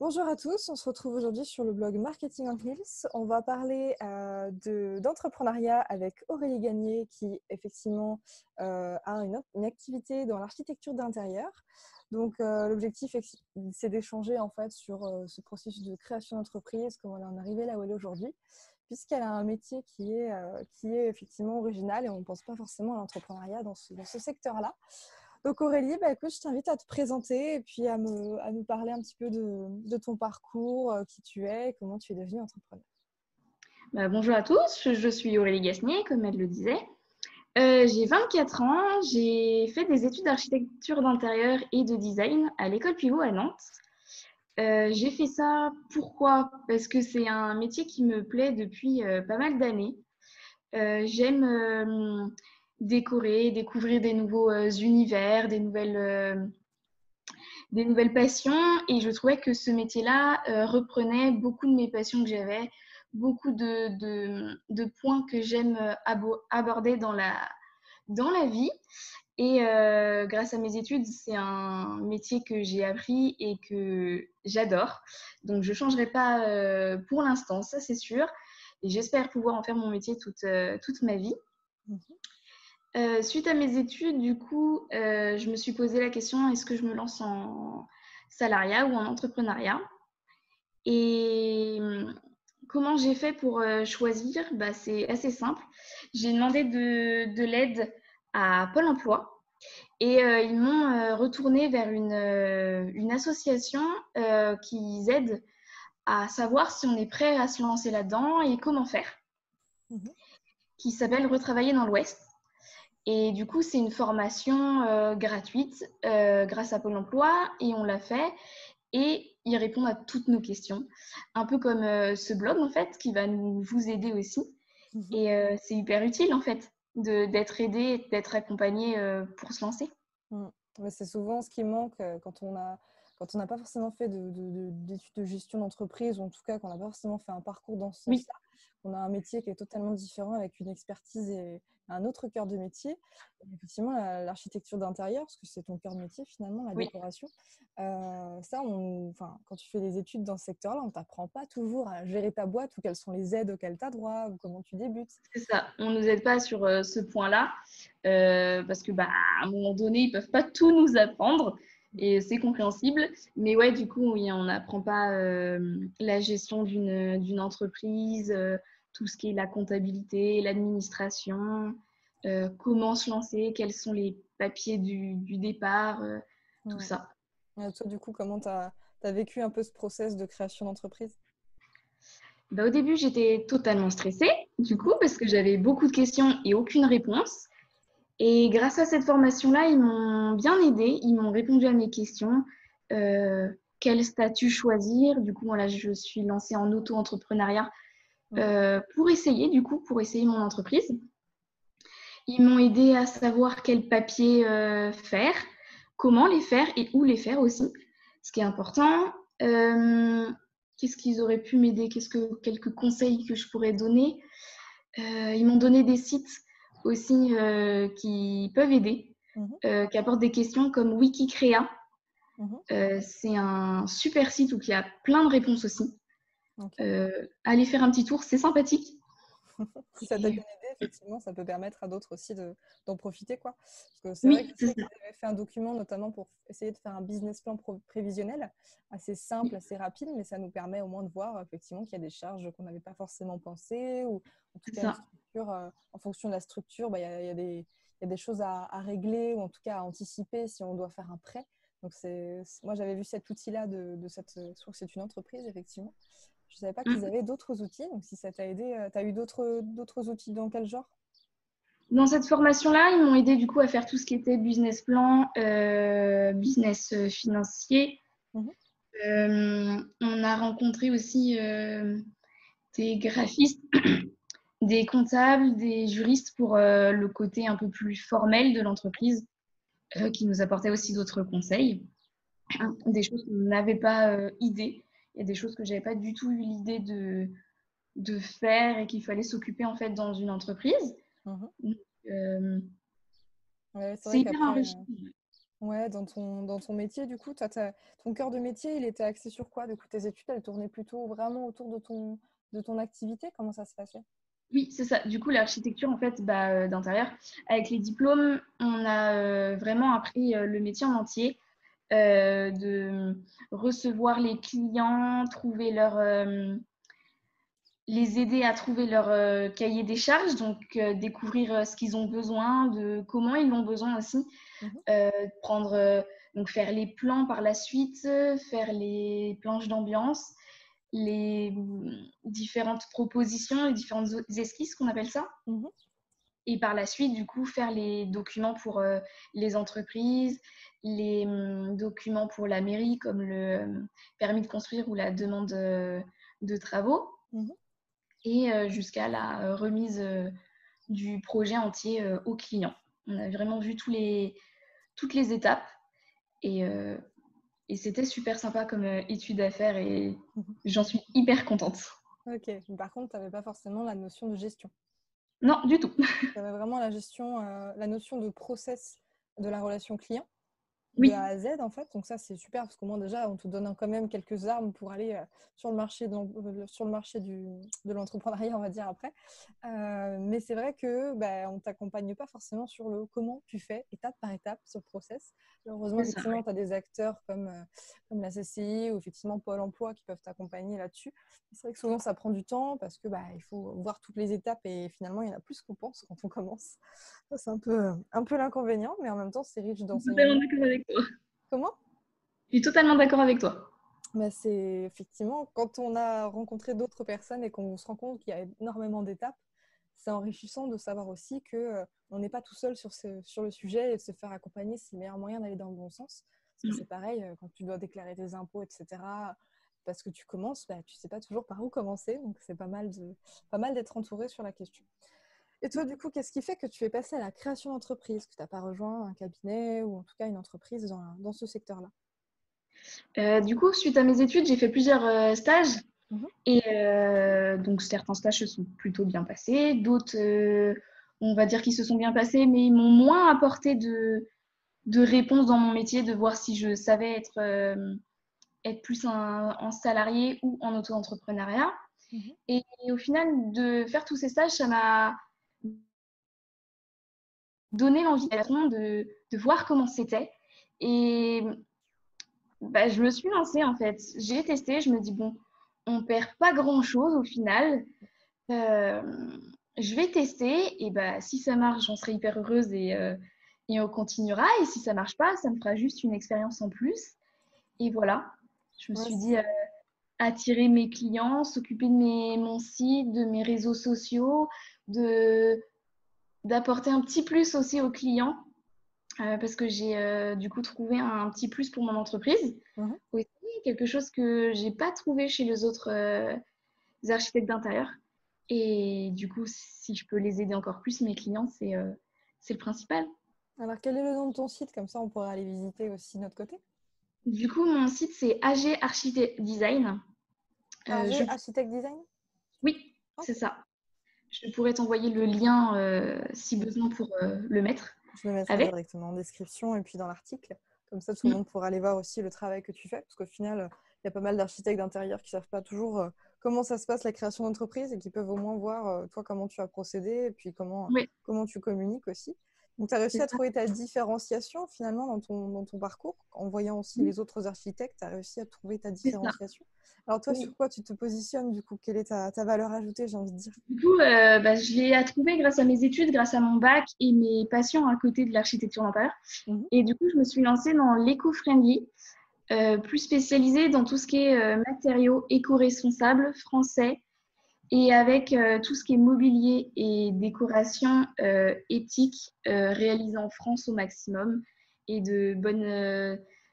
Bonjour à tous, on se retrouve aujourd'hui sur le blog Marketing on Heels. On va parler d'entrepreneuriat avec Aurélie Gagné qui effectivement a une activité dans l'architecture d'intérieur. Donc l'objectif c'est d'échanger en fait sur ce processus de création d'entreprise, comment elle en est arrivée là où elle est aujourd'hui, puisqu'elle a un métier qui est effectivement original et on ne pense pas forcément à l'entrepreneuriat dans ce secteur-là. Donc Aurélie, écoute, je t'invite à te présenter et puis à nous parler un petit peu de ton parcours, qui tu es, et comment tu es devenue entrepreneur. Bonjour à tous, je suis Aurélie Gasnier, comme elle le disait. J'ai 24 ans, j'ai fait des études d'architecture d'intérieur et de design à l'école Pivot à Nantes. J'ai fait ça, pourquoi? Parce que c'est un métier qui me plaît depuis pas mal d'années. J'aime décorer, découvrir des nouveaux univers, des nouvelles passions, et je trouvais que ce métier-là reprenait beaucoup de mes passions que j'avais, beaucoup de points que j'aime aborder dans la vie. Et grâce à mes études, c'est un métier que j'ai appris et que j'adore. Donc, je ne changerai pas pour l'instant, ça c'est sûr. Et j'espère pouvoir en faire mon métier toute ma vie. Suite à mes études, du coup, je me suis posé la question, est-ce que je me lance en salariat ou en entrepreneuriat? Et comment j'ai fait pour choisir? C'est assez simple. J'ai demandé de l'aide à Pôle emploi et ils m'ont retourné vers une association qui aide à savoir si on est prêt à se lancer là-dedans et comment faire, qui s'appelle Retravailler dans l'Ouest. Et du coup, c'est une formation gratuite grâce à Pôle emploi et on l'a fait. Et ils répondent à toutes nos questions. Un peu comme ce blog, en fait, qui va vous aider aussi. Et c'est hyper utile, en fait, d'être aidé, d'être accompagné pour se lancer. Mais c'est souvent ce qui manque quand on n'a pas forcément fait d'études de gestion d'entreprise, ou en tout cas qu'on n'a pas forcément fait un parcours dans ce Oui, sens-là. On a un métier qui est totalement différent avec une expertise et un autre cœur de métier. Et effectivement, l'architecture d'intérieur, parce que c'est ton cœur de métier finalement, la oui, décoration. Quand tu fais des études dans ce secteur-là, on ne t'apprend pas toujours à gérer ta boîte ou quelles sont les aides auxquelles tu as droit ou comment tu débutes. c'est ça. On ne nous aide pas sur ce point-là parce que, à un moment donné, ils ne peuvent pas tout nous apprendre et c'est compréhensible. Mais ouais, du coup, oui, on n'apprend pas la gestion d'une entreprise, tout ce qui est la comptabilité, l'administration, comment se lancer, quels sont les papiers du départ, tout Ouais. ça. Toi, du coup, comment tu as vécu un peu ce process de création d'entreprise? Au début, j'étais totalement stressée, du coup, parce que j'avais beaucoup de questions et aucune réponse. Et grâce à cette formation-là, ils m'ont bien aidée, ils m'ont répondu à mes questions. Quel statut choisir? Du coup, voilà, je suis lancée en auto-entrepreneuriat pour essayer mon entreprise. Ils m'ont aidé à savoir quel papier faire, comment les faire et où les faire aussi, ce qui est important. Qu'est-ce qu'ils auraient pu m'aider? Quelques conseils que je pourrais donner? Ils m'ont donné des sites aussi qui peuvent aider, Mhm. qui apportent des questions comme Wikicrea. Mhm. C'est un super site où il y a plein de réponses aussi. Ok. Allez faire un petit tour, c'est sympathique. Si ça t'a Et bien aidé, effectivement, ça peut permettre à d'autres aussi d'en profiter, quoi. Parce que c'est vrai que oui, je c'est sais ça. qu'ils avaient fait un document, notamment pour essayer de faire un business plan prévisionnel, assez simple, assez rapide, mais ça nous permet au moins de voir effectivement qu'il y a des charges qu'on n'avait pas forcément pensées, ou en tout C'est cas une ça. structure, en fonction de la structure, il y a des choses à régler, ou en tout cas à anticiper si on doit faire un prêt. Donc moi j'avais vu cet outil-là je trouve que c'est une entreprise, effectivement. Je ne savais pas qu'ils Mm. avaient d'autres outils. Donc, si ça t'a aidé, tu as eu d'autres outils dans quel genre? Dans cette formation-là, ils m'ont aidé du coup à faire tout ce qui était business plan, business financier. Mhm. On a rencontré aussi des graphistes, des comptables, des juristes pour le côté un peu plus formel de l'entreprise, qui nous apportaient aussi d'autres conseils, des choses qu'on n'avait pas idée. Il y a des choses que j'avais pas du tout eu l'idée de faire et qu'il fallait s'occuper en fait dans une entreprise. Mhm. Donc, Ouais, c'est c'est vrai hyper qu'après, enrichissant. Ouais, dans ton métier, du coup, ton cœur de métier, il était axé sur quoi? Du coup, tes études, elles tournaient plutôt vraiment autour de ton activité? Comment ça se passait? Oui, c'est ça. Du coup, l'architecture, en fait, d'intérieur, avec les diplômes, on a vraiment appris le métier en entier, de recevoir les clients, les aider à trouver leur cahier des charges, donc découvrir ce qu'ils ont besoin, de comment ils l'ont besoin aussi, Mhm. prendre, donc faire les plans par la suite, faire les planches d'ambiance, les différentes propositions, les différentes esquisses qu'on appelle ça. Mhm. Et par la suite, du coup, faire les documents pour les entreprises, les documents pour la mairie, comme le permis de construire ou la demande de travaux, Mhm. et jusqu'à la remise du projet entier au client. On a vraiment vu toutes les étapes et, euh, et c'était super sympa comme étude à faire et Mhm. j'en suis hyper contente. Ok. Par contre, tu n'avais pas forcément la notion de gestion. Non, du tout. Tu avais vraiment la gestion, la notion de process de la relation client, de A Oui, à Z en fait. Donc ça, c'est super parce qu'au moins déjà, on te donne quand même quelques armes pour aller sur le marché sur le marché de l'entrepreneuriat, on va dire après. Mais c'est vrai que bah, on t'accompagne pas forcément sur le comment tu fais étape par étape sur le process. Heureusement, c'est ça. effectivement, tu as des acteurs comme la CCI ou effectivement Pôle emploi qui peuvent t'accompagner là-dessus. C'est vrai que souvent, ça prend du temps parce que bah, il faut voir toutes les étapes et finalement, il y en a plus qu'on pense quand on commence. Ça, c'est un peu l'inconvénient, mais en même temps, c'est riche Je suis totalement d'enseignements. d'accord avec toi. Comment? Je suis totalement d'accord avec toi. Bah, c'est effectivement quand on a rencontré d'autres personnes et qu'on se rend compte qu'il y a énormément d'étapes, c'est enrichissant de savoir aussi que on n'est pas tout seul sur le sujet et de se faire accompagner, c'est le meilleur moyen d'aller dans le bon sens. Parce que c'est pareil, quand tu dois déclarer tes impôts, etc., parce que tu commences, bah, tu sais pas toujours par où commencer, donc c'est pas mal d'être entouré sur la question. Et toi, du coup, qu'est-ce qui fait que tu es passé à la création d'entreprise, que tu n'as pas rejoint un cabinet ou en tout cas une entreprise dans ce secteur-là? Du coup, suite à mes études, j'ai fait plusieurs stages. Mhm. Et donc, certains stages se sont plutôt bien passés. D'autres, on va dire qu'ils se sont bien passés, mais ils m'ont moins apporté de réponses dans mon métier, de voir si je savais être plus en salarié ou en auto-entrepreneuriat. Mhm. Et au final, de faire tous ces stages, ça m'a donné l'envie de voir comment c'était. Et bah, je me suis lancée en fait. J'ai testé, je me dis, bon, on perd pas grand-chose au final. Euh, je vais tester et bah, si ça marche, j'en serai hyper heureuse et on continuera. Et si ça marche pas, ça me fera juste une expérience en plus. Et voilà, je me Ouais, suis dit attirer mes clients, s'occuper de mon site, de mes réseaux sociaux, de d'apporter un petit plus aussi aux clients parce que j'ai du coup trouvé un petit plus pour mon entreprise. mhm. Aussi, quelque chose que j'ai pas trouvé chez les autres architectes d'intérieur. Et du coup, si je peux les aider encore plus, mes clients, c'est le principal. Alors, quel est le nom de ton site? Comme ça, on pourra aller visiter aussi de notre côté. Du coup, mon site, c'est AG Architect Design. AG Je... Architect Design? Oui, c'est Ok. ça. Je pourrais t'envoyer le lien si Mhm. besoin pour le mettre Je le mettrai avec. directement en description et puis dans l'article. Comme ça, tout le Mm. monde pourra aller voir aussi le travail que tu fais. Parce qu'au final, il y a pas mal d'architectes d'intérieur qui ne savent pas toujours comment ça se passe la création d'entreprise et qui peuvent au moins voir, toi, comment tu as procédé et puis Oui, comment tu communiques aussi. Donc, tu as réussi c'est à ça. trouver ta différenciation finalement dans ton parcours. En voyant aussi Mm. les autres architectes, tu as réussi à trouver ta C'est ça. différenciation. Alors, toi, sur Oui. quoi tu te positionnes du coup? Quelle est ta valeur ajoutée, j'ai envie de dire? Du coup, je l'ai trouvé grâce à mes études, grâce à mon bac et mes passions à côté de l'architecture d'intérieur. Mhm. Et du coup, je me suis lancée dans l'éco-friendly, plus spécialisée dans tout ce qui est matériaux éco-responsables français et avec tout ce qui est mobilier et décoration éthique réalisé en France au maximum et de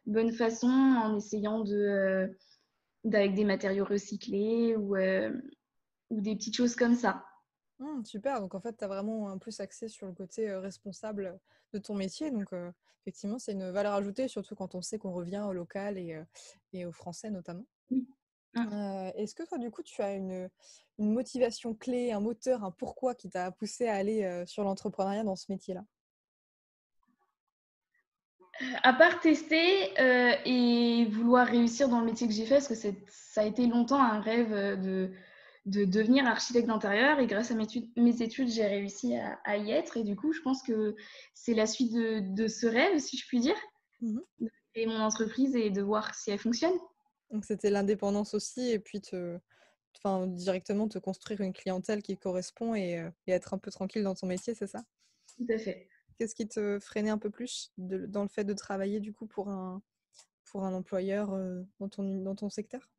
bonne façon en essayant d'avec des matériaux recyclés ou des petites choses comme ça. Super, donc en fait, tu as vraiment un plus axé sur le côté responsable de ton métier. Donc, effectivement, c'est une valeur ajoutée, surtout quand on sait qu'on revient au local et au français notamment. Oui. Ah. Est-ce que toi, du coup, tu as une motivation clé, un moteur, un pourquoi qui t'a poussé à aller sur l'entrepreneuriat dans ce métier-là? À part tester et vouloir réussir dans le métier que j'ai fait, parce que ça a été longtemps un rêve de devenir architecte d'intérieur. Et grâce à mes études, j'ai réussi à y être. Et du coup, je pense que c'est la suite de ce rêve, si je puis dire, Mhm. de créer mon entreprise et de voir si elle fonctionne. Donc c'était l'indépendance aussi, et puis enfin, directement te construire une clientèle qui correspond et être un peu tranquille dans ton métier, c'est ça? Tout à fait. Qu'est-ce qui te freinait un peu plus dans le fait de travailler du coup pour un employeur dans ton secteur?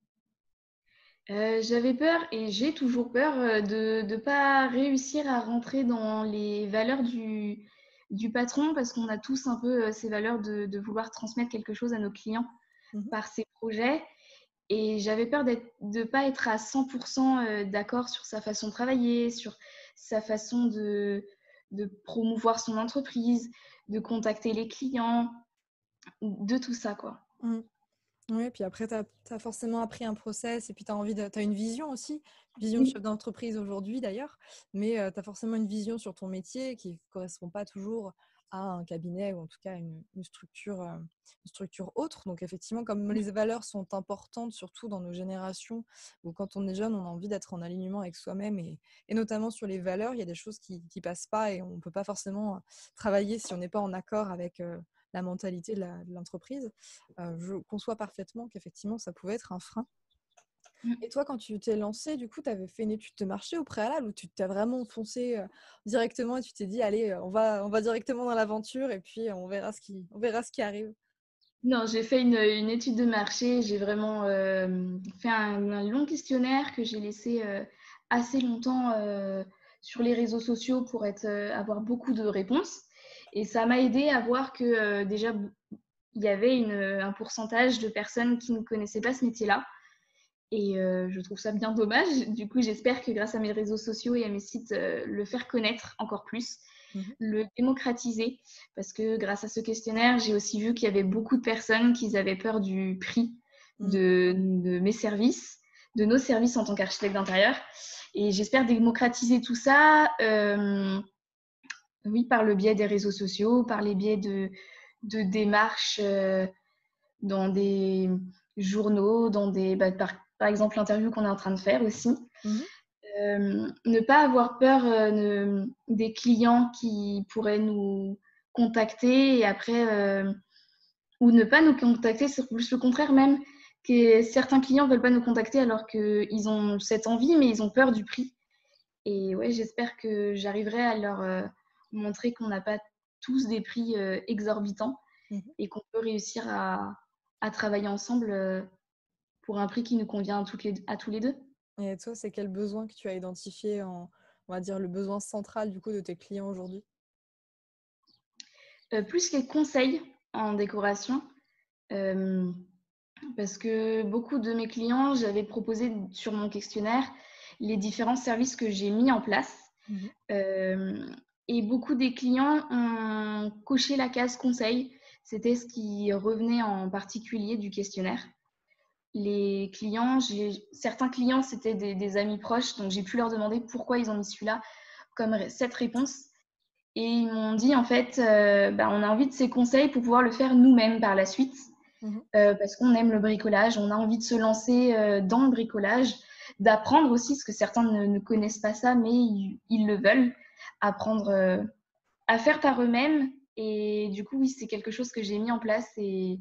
J'avais peur et j'ai toujours peur de ne pas réussir à rentrer dans les valeurs du patron parce qu'on a tous un peu ces valeurs de vouloir transmettre quelque chose à nos clients Mhm. par ces projets. Et j'avais peur de ne pas être à 100% d'accord sur sa façon de travailler, sur sa façon de promouvoir son entreprise, de contacter les clients, de tout ça, quoi. Mhm. Oui, puis après, tu as forcément appris un process et puis tu as t'as une vision aussi, vision de Oui, chef d'entreprise aujourd'hui d'ailleurs, mais tu as forcément une vision sur ton métier qui ne correspond pas toujours à un cabinet ou en tout cas une structure autre. Donc effectivement, comme les valeurs sont importantes, surtout dans nos générations où quand on est jeune, on a envie d'être en alignement avec soi-même et notamment sur les valeurs, il y a des choses qui ne passent pas et on ne peut pas forcément travailler si on n'est pas en accord avec la mentalité de l'entreprise. Je conçois parfaitement qu'effectivement, ça pouvait être un frein. Et toi, quand tu t'es lancé, du coup, tu avais fait une étude de marché au préalable ou tu t'es vraiment foncé directement et tu t'es dit, allez, on va directement dans l'aventure et puis on verra ce qui arrive. non, j'ai fait une étude de marché. J'ai vraiment fait un long questionnaire que j'ai laissé assez longtemps sur les réseaux sociaux pour avoir beaucoup de réponses. Et ça m'a aidé à voir que déjà, il y avait un pourcentage de personnes qui ne connaissaient pas ce métier-là. Et je trouve ça bien dommage. Du coup, j'espère que grâce à mes réseaux sociaux et à mes sites, le faire connaître encore plus, Mhm. le démocratiser. Parce que grâce à ce questionnaire, j'ai aussi vu qu'il y avait beaucoup de personnes qui avaient peur du prix Mhm. de mes services, de nos services en tant qu'architecte d'intérieur. Et j'espère démocratiser tout ça, oui, par le biais des réseaux sociaux, par les biais de démarches dans des journaux, par exemple l'interview qu'on est en train de faire aussi. Mhm. Ne pas avoir peur des clients qui pourraient nous contacter et après, ou ne pas nous contacter, c'est plus le contraire même, que certains clients ne veulent pas nous contacter alors qu'ils ont cette envie, mais ils ont peur du prix. Et ouais, j'espère que j'arriverai à leur montrer qu'on n'a pas tous des prix exorbitants Mhm. et qu'on peut réussir à travailler ensemble pour un prix qui nous convient à tous les deux. Et toi, c'est quel besoin que tu as identifié on va dire, le besoin central du coup de tes clients aujourd'hui? Plus les conseils en décoration, euh, parce que beaucoup de mes clients, j'avais proposé sur mon questionnaire les différents services que j'ai mis en place. Mhm. Euh, et beaucoup des clients ont coché la case conseil. C'était ce qui revenait en particulier du questionnaire. Les clients, certains clients, c'était des amis proches, donc j'ai pu leur demander pourquoi ils ont mis celui-là comme cette réponse. Et ils m'ont dit, en fait, on a envie de ces conseils pour pouvoir le faire nous-mêmes par la suite, Mhm. parce qu'on aime le bricolage, on a envie de se lancer dans le bricolage, d'apprendre aussi, parce que certains ne connaissent pas ça, mais ils le veulent, apprendre à faire par eux-mêmes. Et du coup, oui, c'est quelque chose que j'ai mis en place et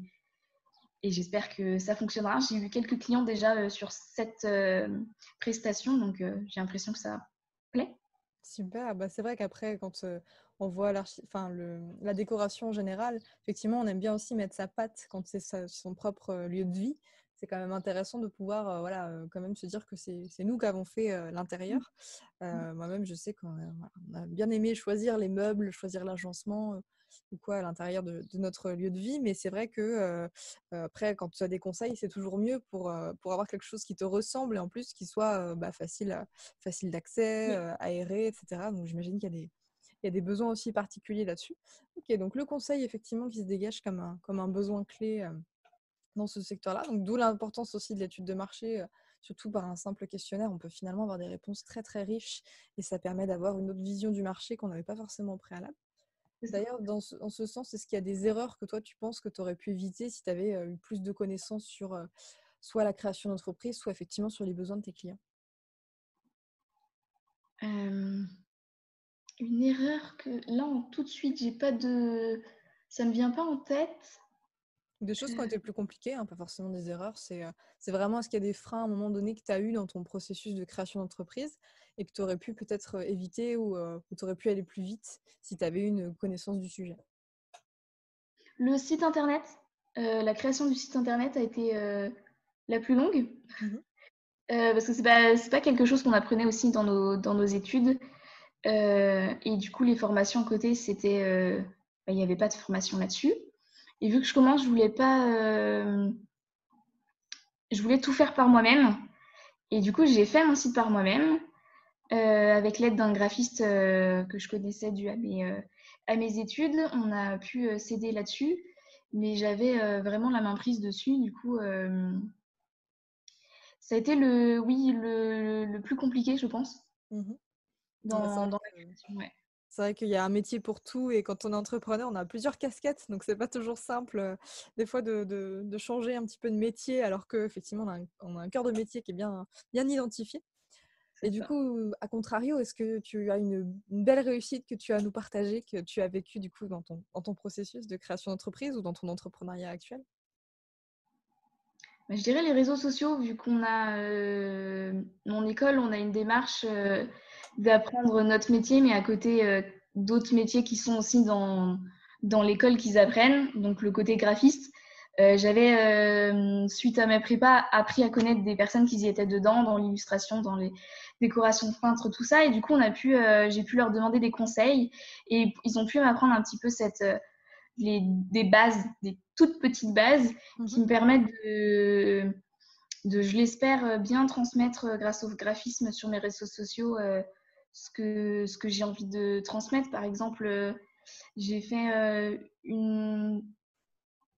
j'espère que ça fonctionnera. J'ai eu quelques clients déjà sur cette prestation, donc j'ai l'impression que ça plaît. Super, bah, c'est vrai qu'après, quand on voit enfin, la décoration en général, effectivement, on aime bien aussi mettre sa patte quand c'est son propre lieu de vie. C'est quand même intéressant de pouvoir voilà, quand même se dire que c'est nous qui avons fait l'intérieur. Moi-même, je sais qu'on on a bien aimé choisir les meubles, choisir l'agencement ou quoi à l'intérieur de notre lieu de vie, mais c'est vrai que après, quand tu as des conseils, c'est toujours mieux pour avoir quelque chose qui te ressemble et en plus qui soit facile d'accès, Oui. aéré, etc. Donc j'imagine il y a des besoins aussi particuliers là-dessus. Ok, donc le conseil effectivement qui se dégage comme un besoin clé dans ce secteur-là. Donc d'où l'importance aussi de l'étude de marché, surtout par un simple questionnaire, on peut finalement avoir des réponses très très riches et ça permet d'avoir une autre vision du marché qu'on n'avait pas forcément au préalable. C'est ça. D'ailleurs, en ce sens, est-ce qu'il y a des erreurs que toi, tu penses que tu aurais pu éviter si tu avais eu plus de connaissances sur soit la création d'entreprise, soit effectivement sur les besoins de tes clients? Euh, une erreur que là, tout de suite, j'ai pas de... Ça me vient pas en tête. Des choses qui ont Euh, été plus compliquées, hein, pas forcément des erreurs. C'est vraiment est-ce qu'il y a des freins à un moment donné que tu as eu dans ton processus de création d'entreprise et que tu aurais pu peut-être éviter ou que tu aurais pu aller plus vite si tu avais une connaissance du sujet? Le site internet, la création du site internet a été la plus longue. Mhm. Parce que c'est pas quelque chose qu'on apprenait aussi dans nos études. Et du coup, les formations à côté, c'était, il n'y avait pas de formation là-dessus. Et vu que je commence, je voulais tout faire par moi-même. Et du coup, j'ai fait mon site par moi-même avec l'aide d'un graphiste que je connaissais dû à mes études. On a pu s'aider là-dessus, mais j'avais vraiment la main prise dessus. Du coup, ça a été le plus compliqué, je pense, Mhm. Ouais, dans la création. Ouais. c'est vrai qu'il y a un métier pour tout et quand on est entrepreneur, on a plusieurs casquettes, donc c'est pas toujours simple des fois de changer un petit peu de métier alors qu'effectivement on a un cœur de métier qui est bien identifié. Et C'est du ça. coup, à contrario, est-ce que tu as une belle réussite que tu as à nous partager, que tu as vécu du coup dans ton processus de création d'entreprise ou dans ton entrepreneuriat actuel? Bah, je dirais les réseaux sociaux, vu qu'on a mon école, on a une démarche d'apprendre notre métier, mais à côté d'autres métiers qui sont aussi dans l'école qu'ils apprennent, donc le côté graphiste. J'avais, suite à ma prépa, appris à connaître des personnes qui y étaient dedans, dans l'illustration, dans les décorations de peintre, tout ça. Et du coup, j'ai pu leur demander des conseils et ils ont pu m'apprendre un petit peu des bases, des toutes petites bases qui Mhm. me permettent je l'espère, bien transmettre grâce au graphisme sur mes réseaux sociaux ce que j'ai envie de transmettre. Par exemple, j'ai fait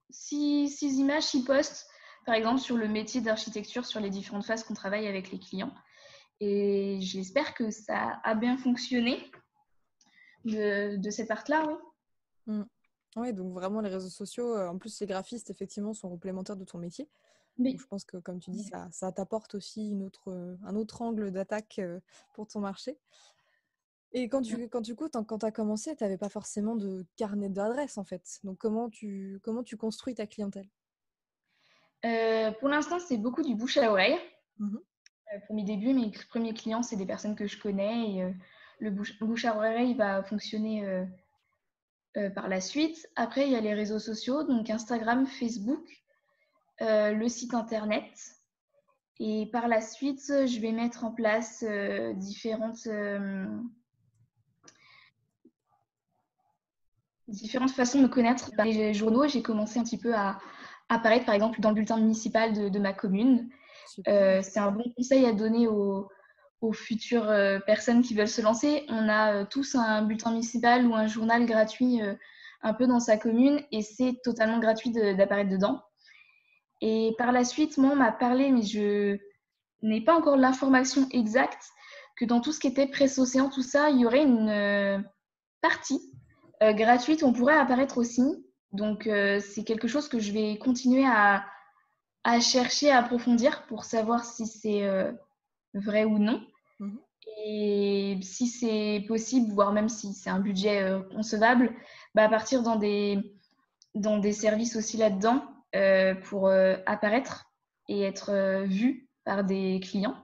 six images, 6 posts, par exemple, sur le métier d'architecture, sur les différentes phases qu'on travaille avec les clients. Et j'espère que ça a bien fonctionné de cette part-là, oui. Mm. Oui, donc vraiment les réseaux sociaux, en plus les graphistes effectivement sont complémentaires de ton métier. Donc je Oui. pense que comme tu dis, ça t'apporte aussi un autre angle d'attaque pour ton marché. Et quand du coup, quand tu as commencé, tu n'avais pas forcément de carnet d'adresses en fait. Donc comment tu construis ta clientèle? Pour l'instant, c'est beaucoup du bouche à oreille. Mhm. Pour mes débuts, mes premiers clients, c'est des personnes que je connais et bouche à oreille va fonctionner par la suite. Après, il y a les réseaux sociaux, donc Instagram, Facebook, le site internet. Et par la suite, je vais mettre en place différentes façons de me connaître. Par les journaux, j'ai commencé un petit peu à apparaître, par exemple, dans le bulletin municipal de ma commune. Super. C'est un bon conseil à donner aux futures personnes qui veulent se lancer. On a tous un bulletin municipal ou un journal gratuit un peu dans sa commune et c'est totalement gratuit d'apparaître dedans. Et par la suite, moi, on m'a parlé, mais je n'ai pas encore l'information exacte, que dans tout ce qui était presse océan, tout ça, il y aurait une partie gratuite où on pourrait apparaître aussi. Donc, c'est quelque chose que je vais continuer à chercher, à approfondir pour savoir si c'est vrai ou non. Mhm. Et si c'est possible, voire même si c'est un budget concevable, bah, partir dans des services aussi là-dedans pour apparaître et être vu par des clients.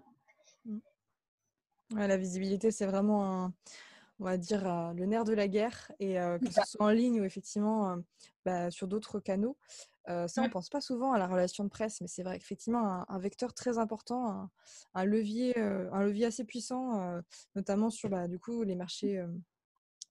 Mhm. Ouais, la visibilité, c'est vraiment, on va dire, le nerf de la guerre. Et que ce soit en ligne ou effectivement sur d'autres canaux. Ça, on Mm. pense pas souvent à la relation de presse, mais c'est vrai qu'effectivement, un vecteur très important, un levier assez puissant, notamment sur du coup, les marchés.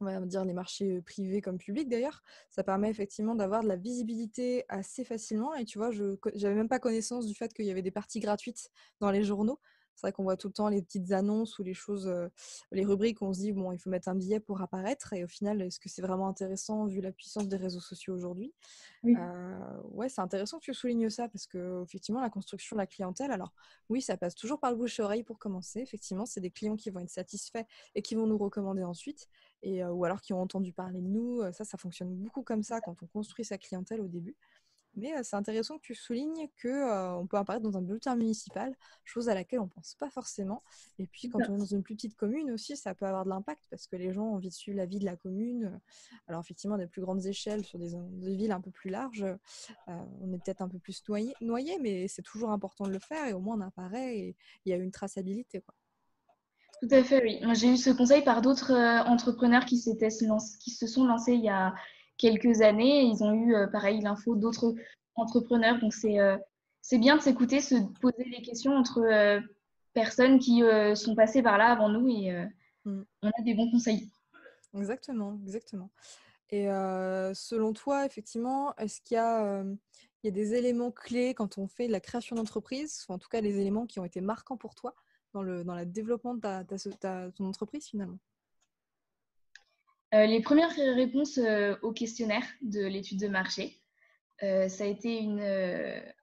On va dire les marchés privés comme publics d'ailleurs, ça permet effectivement d'avoir de la visibilité assez facilement. Et tu vois, je n'avais même pas connaissance du fait qu'il y avait des parties gratuites dans les journaux. C'est vrai qu'on voit tout le temps les petites annonces ou les choses, les rubriques où on se dit: «Bon, il faut mettre un billet pour apparaître» et au final, est-ce que c'est vraiment intéressant vu la puissance des réseaux sociaux aujourd'hui? Oui, Ouais, c'est intéressant que tu soulignes ça parce qu'effectivement, la construction de la clientèle, alors oui, ça passe toujours par le bouche-oreille pour commencer. Effectivement, c'est des clients qui vont être satisfaits et qui vont nous recommander ensuite, ou alors qui ont entendu parler de nous. Ça fonctionne beaucoup comme ça quand on construit sa clientèle au début. Mais c'est intéressant que tu soulignes qu'on peut apparaître dans un bulletin municipal, chose à laquelle on ne pense pas forcément. Et puis, c'est quand ça. on est dans une plus petite commune aussi, ça peut avoir de l'impact parce que les gens ont envie de suivre la vie de la commune. Alors, effectivement, des plus grandes échelles sur des villes un peu plus larges, on est peut-être un peu plus noyé, mais c'est toujours important de le faire et au moins on apparaît et il y a une traçabilité, quoi. Tout à fait, oui. Moi, j'ai eu ce conseil par d'autres entrepreneurs qui se sont lancés il y a quelques années. Ils ont eu, pareil, l'info d'autres entrepreneurs. Donc, c'est bien de s'écouter, se poser des questions entre personnes qui sont passées par là avant nous et Mm. on a des bons conseils. Exactement, exactement. Et selon toi, effectivement, est-ce qu'il y a des éléments clés quand on fait de la création d'entreprise, ou en tout cas des éléments qui ont été marquants pour toi dans le développement de ton entreprise finalement? Les premières réponses au questionnaire de l'étude de marché, ça a été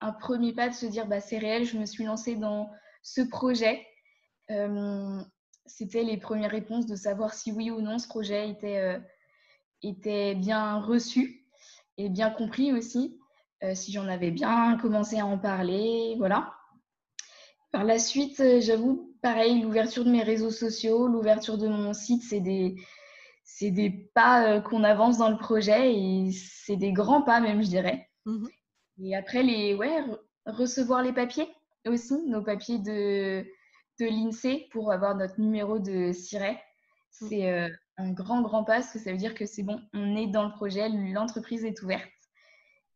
un premier pas de se dire bah, c'est réel, je me suis lancée dans ce projet. Euh, C'était les premières réponses de savoir si oui ou non ce projet était bien reçu et bien compris aussi, si j'en avais bien commencé à en parler, voilà. Par la suite, j'avoue, pareil, l'ouverture de mes réseaux sociaux, l'ouverture de mon site, c'est des pas qu'on avance dans le projet et c'est des grands pas même, je dirais. Mhm. Et après, recevoir les papiers aussi, nos papiers de l'INSEE pour avoir notre numéro de SIRET. Mm. C'est un grand, grand pas parce que ça veut dire que c'est bon, on est dans le projet, l'entreprise est ouverte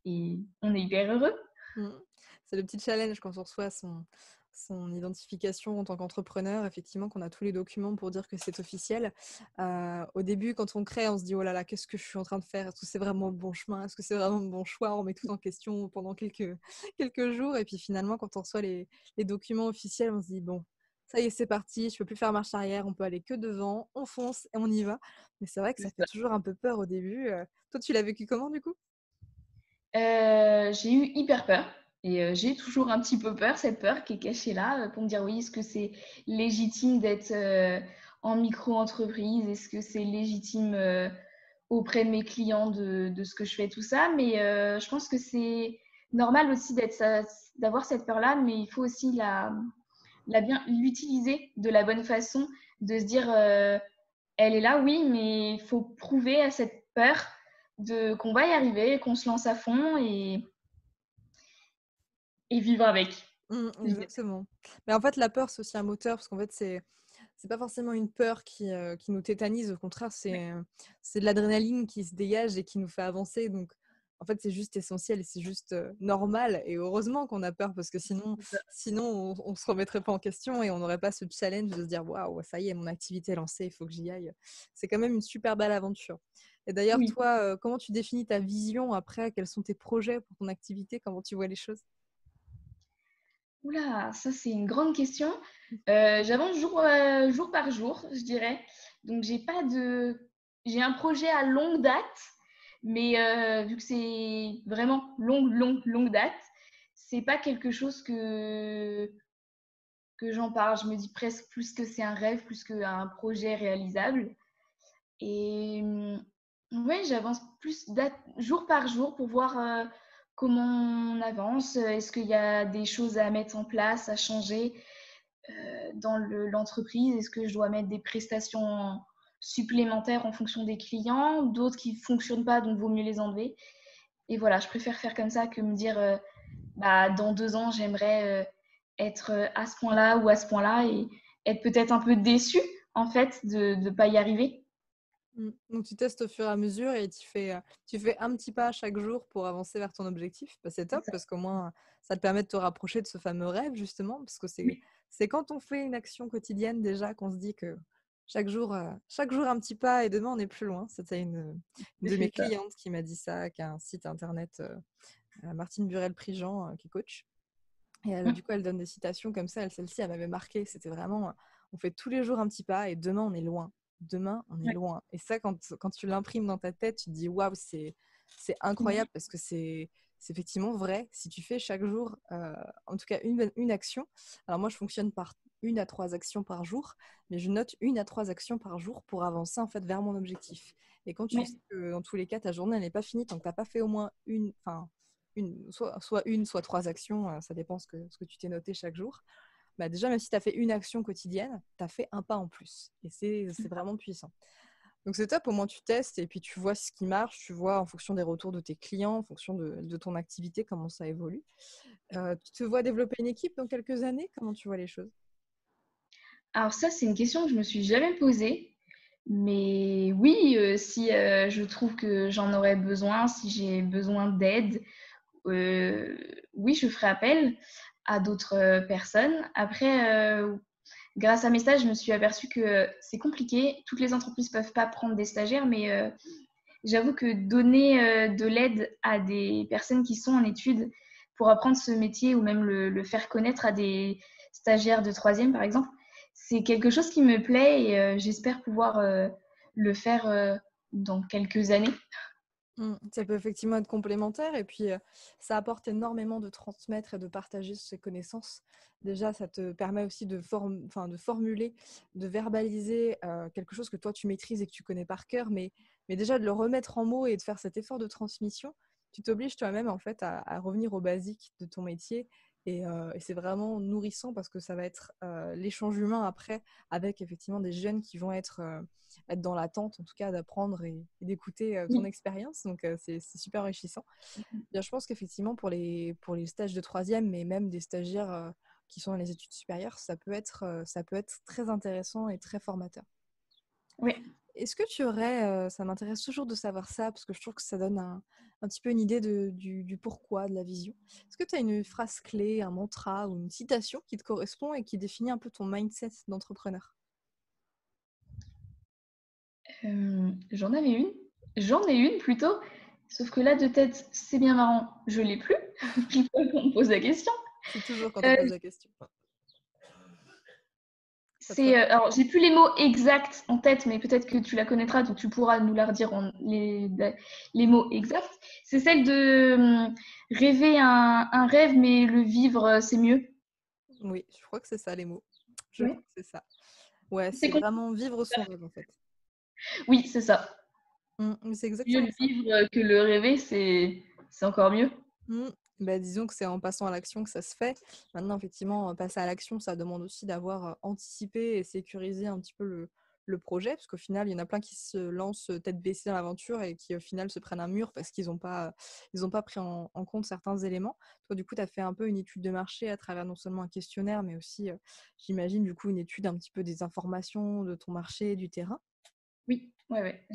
et on est hyper heureux. Mm. C'est le petit challenge quand on reçoit son identification en tant qu'entrepreneur, effectivement, qu'on a tous les documents pour dire que c'est officiel. Au début, quand on crée, on se dit oh là là, qu'est-ce que je suis en train de faire? Est-ce que c'est vraiment le bon chemin? Est-ce que c'est vraiment le bon choix? On met tout en question pendant quelques jours. Et puis finalement, quand on reçoit les documents officiels, on se dit bon, ça y est, c'est parti, je ne peux plus faire marche arrière, on peut aller que devant, on fonce et on y va. Mais c'est vrai que ça fait toujours un peu peur au début. Toi, tu l'as vécu comment du coup? J'ai eu hyper peur et j'ai toujours un petit peu peur, cette peur qui est cachée là, pour me dire oui, est-ce que c'est légitime d'être en micro-entreprise? Est-ce que c'est légitime auprès de mes clients de ce que je fais, tout ça? Mais je pense que c'est normal aussi d'avoir cette peur-là, mais il faut aussi l'utiliser de la bonne façon, de se dire elle est là, oui, mais il faut prouver à cette peur qu'on va y arriver, qu'on se lance à fond et vivre avec. Je dirais. Exactement. Mais en fait, la peur, c'est aussi un moteur, parce qu'en fait, c'est pas forcément une peur qui nous tétanise. Au contraire, c'est de l'adrénaline qui se dégage et qui nous fait avancer. Donc, en fait, c'est juste essentiel et c'est juste normal. Et heureusement qu'on a peur, parce que sinon on se remettrait pas en question et on n'aurait pas ce challenge de se dire waouh, ça y est, mon activité est lancée, il faut que j'y aille. C'est quand même une super belle aventure. Et d'ailleurs, Oui. toi, comment tu définis ta vision après? Quels sont tes projets pour ton activité? Comment tu vois les choses? Oula, ça c'est une grande question. J'avance jour par jour, je dirais. Donc j'ai un projet à longue date, mais vu que c'est vraiment longue date, c'est pas quelque chose que j'en parle. Je me dis presque plus que c'est un rêve, plus qu'un projet réalisable. Et ouais, j'avance jour par jour pour voir comment on avance. Est-ce qu'il y a des choses à mettre en place, à changer dans l'entreprise? Est-ce que je dois mettre des prestations supplémentaires en fonction des clients, d'autres qui ne fonctionnent pas, donc vaut mieux les enlever? Et voilà, je préfère faire comme ça que me dire bah, dans 2 ans, j'aimerais être à ce point-là ou à ce point-là et être peut-être un peu déçue en fait de ne pas y arriver. Donc tu testes au fur et à mesure et tu fais un petit pas chaque jour pour avancer vers ton objectif. Bah, c'est C'est top ça. parce qu'au moins ça te permet de te rapprocher de ce fameux rêve justement parce que Oui, c'est quand on fait une action quotidienne déjà qu'on se dit que chaque jour un petit pas et demain on est plus loin. C'était une de mes c'est ça. clientes qui m'a dit ça, qui a un site internet, Martine Burel-Prigent, qui est coach. Et du coup, elle donne des citations comme ça. Celle-ci, elle m'avait marqué. C'était vraiment, on fait tous les jours un petit pas et demain, on est loin. Demain, on est Ouais. loin. Et ça, quand tu l'imprimes dans ta tête, tu te dis, waouh, c'est incroyable parce que c'est effectivement vrai. Si tu fais chaque jour, en tout cas, une action. Alors moi, je fonctionne par 1 à 3 actions par jour, mais je note 1 à 3 actions par jour pour avancer en fait vers mon objectif. Et quand tu Ouais. sais que dans tous les cas, ta journée, elle n'est pas finie tant que tu n'as pas fait au moins soit 3 actions, ça dépend ce que tu t'es noté chaque jour. Bah déjà, même si tu as fait une action quotidienne, tu as fait un pas en plus. Et c'est vraiment puissant. Donc c'est top, au moins tu testes et puis tu vois ce qui marche, tu vois en fonction des retours de tes clients, en fonction de ton activité, comment ça évolue. Tu te vois développer une équipe dans quelques années? Comment tu vois les choses? Alors ça, c'est une question que je me suis jamais posée. Mais oui, si je trouve que j'en aurais besoin, si j'ai besoin d'aide, oui, je ferai appel à d'autres personnes. Après, grâce à mes stages, je me suis aperçue que c'est compliqué. Toutes les entreprises ne peuvent pas prendre des stagiaires, mais j'avoue que donner de l'aide à des personnes qui sont en études pour apprendre ce métier ou même le faire connaître à des stagiaires de troisième, par exemple, c'est quelque chose qui me plaît et j'espère pouvoir le faire dans quelques années. Ça peut effectivement être complémentaire et puis ça apporte énormément de transmettre et de partager ses connaissances. Déjà, ça te permet aussi de formuler, de verbaliser quelque chose que toi tu maîtrises et que tu connais par cœur, mais déjà de le remettre en mots et de faire cet effort de transmission, tu t'obliges toi-même en fait à revenir aux basiques de ton métier et c'est vraiment nourrissant parce que ça va être l'échange humain après avec effectivement des jeunes qui vont être dans l'attente, en tout cas, d'apprendre et d'écouter ton Oui, expérience. Donc, c'est super enrichissant. Bien, je pense qu'effectivement, pour les stages de troisième, mais même des stagiaires qui sont dans les études supérieures, ça peut être très intéressant et très formateur. oui. Est-ce que tu aurais, ça m'intéresse toujours de savoir ça, parce que je trouve que ça donne un petit peu une idée du pourquoi, de la vision. Est-ce que tu as une phrase clé, un mantra ou une citation qui te correspond et qui définit un peu ton mindset d'entrepreneur? J'en avais une. J'en ai une plutôt. Sauf que là, de tête, c'est bien marrant. Je l'ai plus. Il faut qu'on me pose la question. C'est toujours quand on Euh, pose la question. Ça te C'est, revient? alors, j'ai plus les mots exacts en tête, mais peut-être que tu la connaîtras, donc tu pourras nous la redire les mots exacts. C'est celle de rêver un rêve, mais le vivre, c'est mieux. Oui, je crois que c'est ça les mots. Je Oui, crois que c'est ça. Ouais, c'est c'est compris. vraiment vivre son rêve en fait. Oui, c'est ça. Mais c'est Mieux exactement le ça. vivre que le rêver, c'est encore mieux. Mm. Bah, disons que c'est en passant à l'action que ça se fait. Maintenant, effectivement, passer à l'action, ça demande aussi d'avoir anticipé et sécurisé un petit peu le projet, parce qu'au final, il y en a plein qui se lancent tête baissée dans l'aventure et qui, au final, se prennent un mur parce qu'ils ont pas pris en compte certains éléments. Toi, du coup, tu as fait un peu une étude de marché à travers non seulement un questionnaire, mais aussi, j'imagine, du coup, une étude un petit peu des informations de ton marché, du terrain. Oui, ouais, ouais.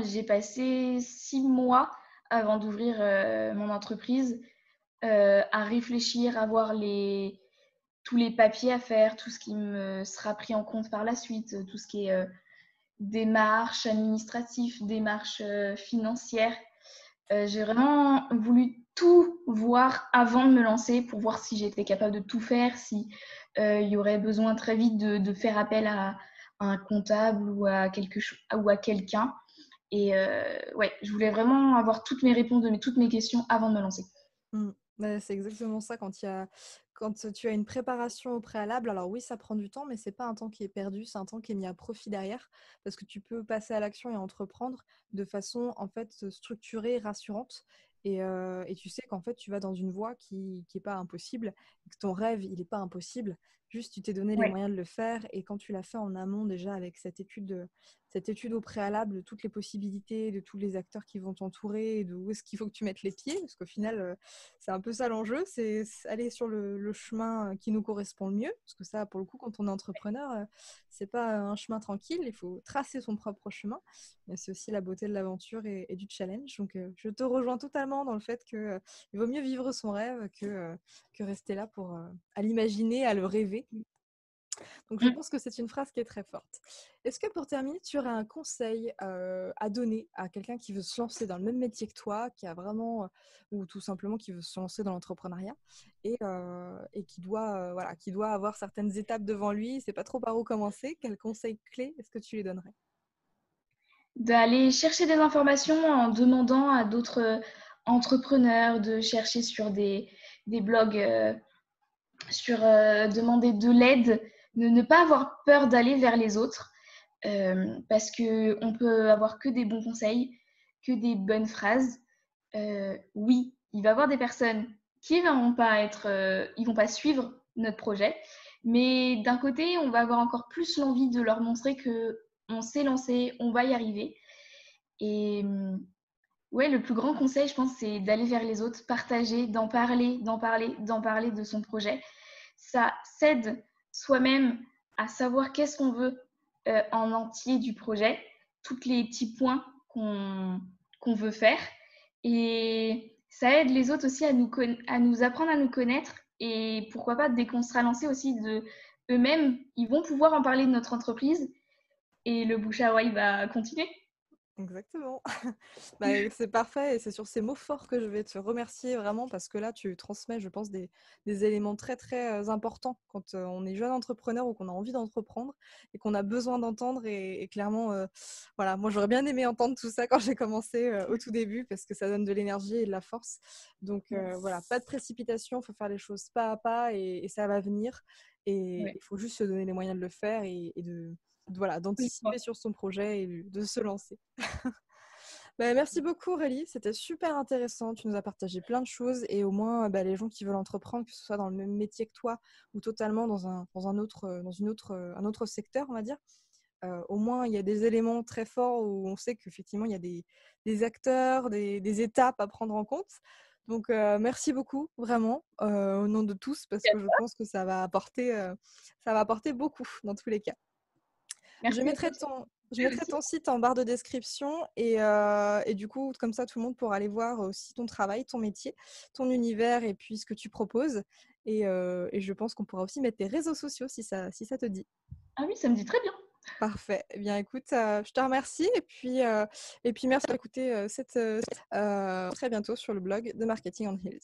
J'ai passé 6 mois avant d'ouvrir mon entreprise à réfléchir, à voir tous les papiers à faire, tout ce qui me sera pris en compte par la suite, tout ce qui est démarches administratives, démarches financières. J'ai vraiment voulu tout voir avant de me lancer pour voir si j'étais capable de tout faire, si il y aurait besoin très vite de faire appel à un comptable ou à ou à quelqu'un. Et ouais, je voulais vraiment avoir toutes mes réponses de toutes mes questions avant de me lancer. Mmh. Ouais, c'est exactement ça quand tu as une préparation au préalable. Alors oui, ça prend du temps, mais c'est pas un temps qui est perdu, c'est un temps qui est mis à profit derrière parce que tu peux passer à l'action et entreprendre de façon en fait structurée, rassurante et tu sais qu'en fait tu vas dans une voie qui est pas impossible, et que ton rêve, il est pas impossible. Juste, tu t'es donné les Ouais, moyens de le faire et quand tu l'as fait en amont déjà avec cette étude au préalable de toutes les possibilités, de tous les acteurs qui vont t'entourer, de où est-ce qu'il faut que tu mettes les pieds, parce qu'au final, c'est un peu ça l'enjeu, c'est aller sur le chemin qui nous correspond le mieux. Parce que ça, pour le coup, quand on est entrepreneur, c'est pas un chemin tranquille, il faut tracer son propre chemin. Mais c'est aussi la beauté de l'aventure et du challenge. Donc, je te rejoins totalement dans le fait que il vaut mieux vivre son rêve que rester là à l'imaginer, à le rêver. Donc, je Mmh. pense que c'est une phrase qui est très forte. Est-ce que pour terminer, tu aurais un conseil à donner à quelqu'un qui veut se lancer dans le même métier que toi, qui a vraiment, ou tout simplement qui veut se lancer dans l'entrepreneuriat et voilà, qui doit avoir certaines étapes devant lui, il ne sait pas trop par où commencer. Quel conseil clé est-ce que tu lui donnerais? D'aller chercher des informations en demandant à d'autres, entrepreneurs, de chercher sur des blogs, demander de l'aide, ne pas avoir peur d'aller vers les autres, parce qu'on peut avoir que des bons conseils, que des bonnes phrases. Oui, il va y avoir des personnes qui vont pas ils vont pas suivre notre projet, mais d'un côté, on va avoir encore plus l'envie de leur montrer que on s'est lancé, on va y arriver. Et ouais, le plus grand conseil, je pense, c'est d'aller vers les autres, partager, d'en parler, d'en parler, d'en parler de son projet. Ça s'aide soi-même à savoir qu'est-ce qu'on veut en entier du projet, tous les petits points qu'on veut faire. Et ça aide les autres aussi à nous apprendre à nous connaître. Et pourquoi pas, dès qu'on sera lancé aussi de eux-mêmes, ils vont pouvoir en parler de notre entreprise et le bouche à oreille va continuer. Exactement. Bah, c'est parfait et c'est sur ces mots forts que je vais te remercier vraiment parce que là, tu transmets, je pense, des éléments très, très importants quand on est jeune entrepreneur ou qu'on a envie d'entreprendre et qu'on a besoin d'entendre. Et clairement, voilà, moi, j'aurais bien aimé entendre tout ça quand j'ai commencé au tout début parce que ça donne de l'énergie et de la force. Donc, voilà, pas de précipitation, il faut faire les choses pas à pas et ça va venir. Et Ouais, il faut juste se donner les moyens de le faire voilà, je d'anticiper crois. sur son projet et de se lancer. Bah, merci beaucoup Aurélie, c'était super intéressant. Tu nous as partagé plein de choses et au moins bah, les gens qui veulent entreprendre, que ce soit dans le même métier que toi ou totalement un autre secteur, on va dire, au moins il y a des éléments très forts où on sait qu'effectivement il y a des acteurs, des étapes à prendre en compte. Donc merci beaucoup vraiment au nom de tous parce que je pense que ça va apporter beaucoup dans tous les cas. Je Merci à toi mettrai je mettrai aussi. ton site en barre de description et du coup, comme ça, tout le monde pourra aller voir aussi ton travail, ton métier, ton univers et puis ce que tu proposes. Et je pense qu'on pourra aussi mettre tes réseaux sociaux si ça te dit. Ah oui, ça me dit très bien. Parfait. Eh bien, écoute, je te remercie et puis merci d'écouter très bientôt sur le blog de Marketing on Hills.